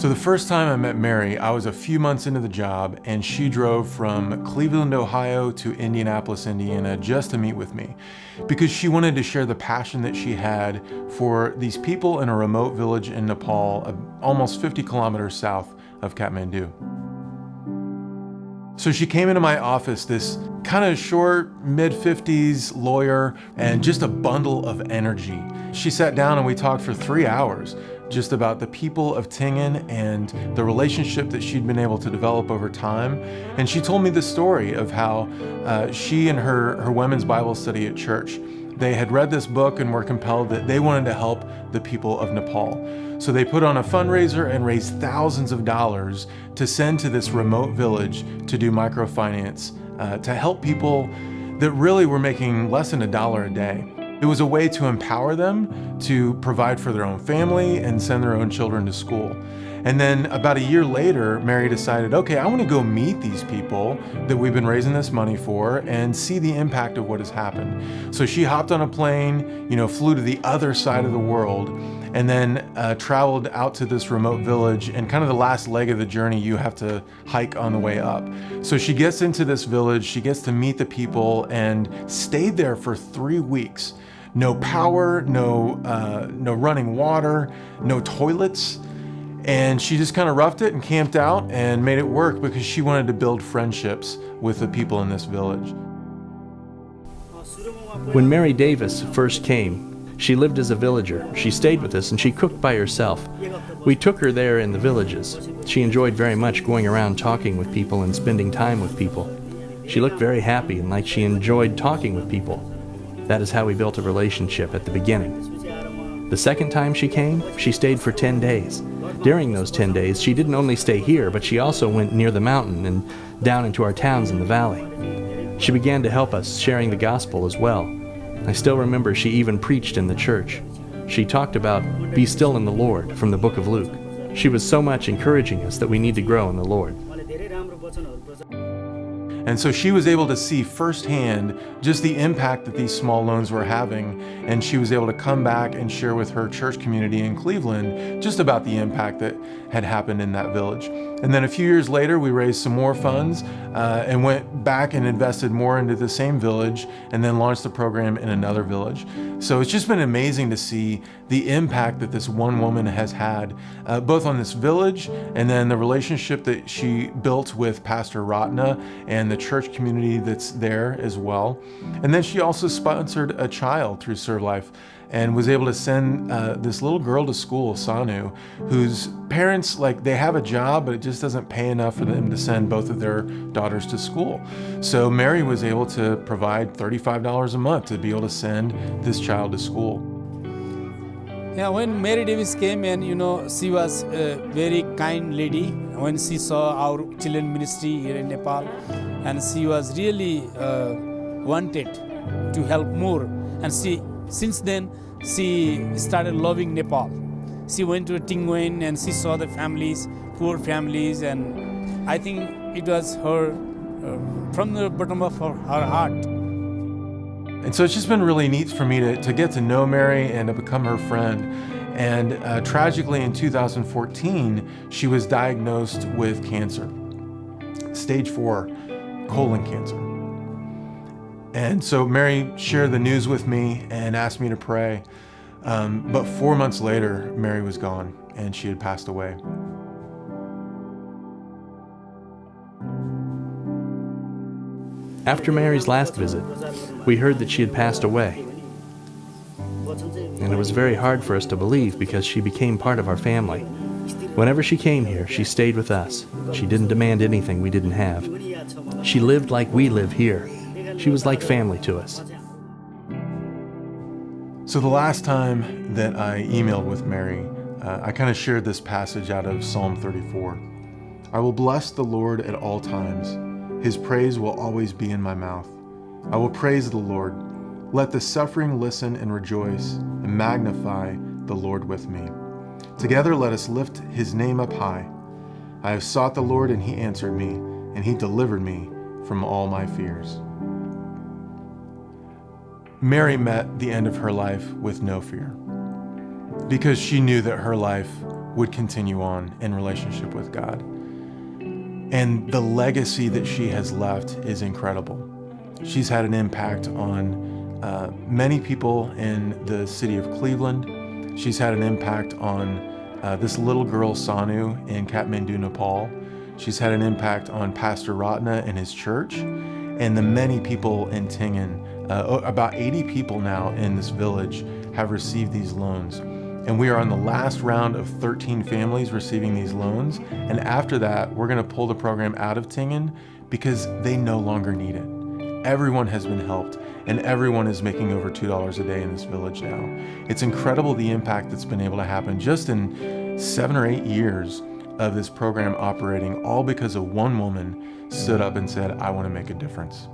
So the first time I met Mary, I was a few months into the job, and she drove from Cleveland, Ohio to Indianapolis, Indiana just to meet with me because she wanted to share the passion that she had for these people in a remote village in Nepal, almost 50 kilometers south of Kathmandu. So she came into my office, this kind of short, mid-50s lawyer, and just a bundle of energy. She sat down and we talked for 3 hours just about the people of Thingan and the relationship that she'd been able to develop over time. And she told me the story of how she and her women's Bible study at church, they had read this book and were compelled that they wanted to help the people of Nepal. So they put on a fundraiser and raised thousands of dollars to send to this remote village to do microfinance, to help people that really were making less than $1 a day. It was a way to empower them to provide for their own family and send their own children to school. And then about a year later, Mary decided, okay, I want to go meet these people that we've been raising this money for and see the impact of what has happened. So she hopped on a plane, flew to the other side of the world, and then traveled out to this remote village. And kind of the last leg of the journey, you have to hike on the way up. So she gets into this village, she gets to meet the people, and stayed there for 3 weeks. No power, no running water, no toilets. And she just kind of roughed it and camped out and made it work because she wanted to build friendships with the people in this village. When Mary Davis first came, she lived as a villager. She stayed with us and she cooked by herself. We took her there in the villages. She enjoyed very much going around talking with people and spending time with people. She looked very happy and like she enjoyed talking with people. That is how we built a relationship at the beginning. The second time she came, she stayed for 10 days. During those 10 days, she didn't only stay here, but she also went near the mountain and down into our towns in the valley. She began to help us, sharing the gospel as well. I still remember she even preached in the church. She talked about, "Be still in the Lord," from the book of Luke. She was so much encouraging us that we need to grow in the Lord. And so she was able to see firsthand just the impact that these small loans were having, and she was able to come back and share with her church community in Cleveland just about the impact that had happened in that village. And then a few years later, we raised some more funds and went back and invested more into the same village, and then launched the program in another village. So it's just been amazing to see the impact that this one woman has had, both on this village and then the relationship that she built with Pastor Ratna and the church community that's there as well. And then she also sponsored a child through ServLife and was able to send this little girl to school, Sanu, whose parents, they have a job, but it just doesn't pay enough for them to send both of their daughters to school. So Mary was able to provide $35 a month to be able to send this child to school. Yeah, when Mary Davis came, and she was a very kind lady when she saw our children ministry here in Nepal, and she was really wanted to help more. And since then, she started loving Nepal. She went to Thingan and she saw the families, poor families, and I think it was her from the bottom of her heart. And so it's just been really neat for me to get to know Mary and to become her friend. And tragically in 2014, she was diagnosed with cancer, stage 4 colon cancer. And so Mary shared the news with me and asked me to pray. But 4 months later, Mary was gone and she had passed away. After Mary's last visit, we heard that she had passed away. And it was very hard for us to believe because she became part of our family. Whenever she came here, she stayed with us. She didn't demand anything we didn't have. She lived like we live here. She was like family to us. So the last time that I emailed with Mary, I kind of shared this passage out of Psalm 34. I will bless the Lord at all times. His praise will always be in my mouth. I will praise the Lord. Let the suffering listen and rejoice, and magnify the Lord with me. Together let us lift his name up high. I have sought the Lord, and he answered me, and he delivered me from all my fears. Mary met the end of her life with no fear, because she knew that her life would continue on in relationship with God. And the legacy that she has left is incredible. She's had an impact on many people in the city of Cleveland. She's had an impact on this little girl, Sanu, in Kathmandu, Nepal. She's had an impact on Pastor Ratna and his church, and the many people in Thingan. About 80 people now in this village have received these loans. And we are on the last round of 13 families receiving these loans. And after that, we're going to pull the program out of Thingan because they no longer need it. Everyone has been helped, and everyone is making over $2 a day in this village now. It's incredible the impact that's been able to happen just in 7 or 8 years of this program operating, all because of one woman stood up and said, I want to make a difference.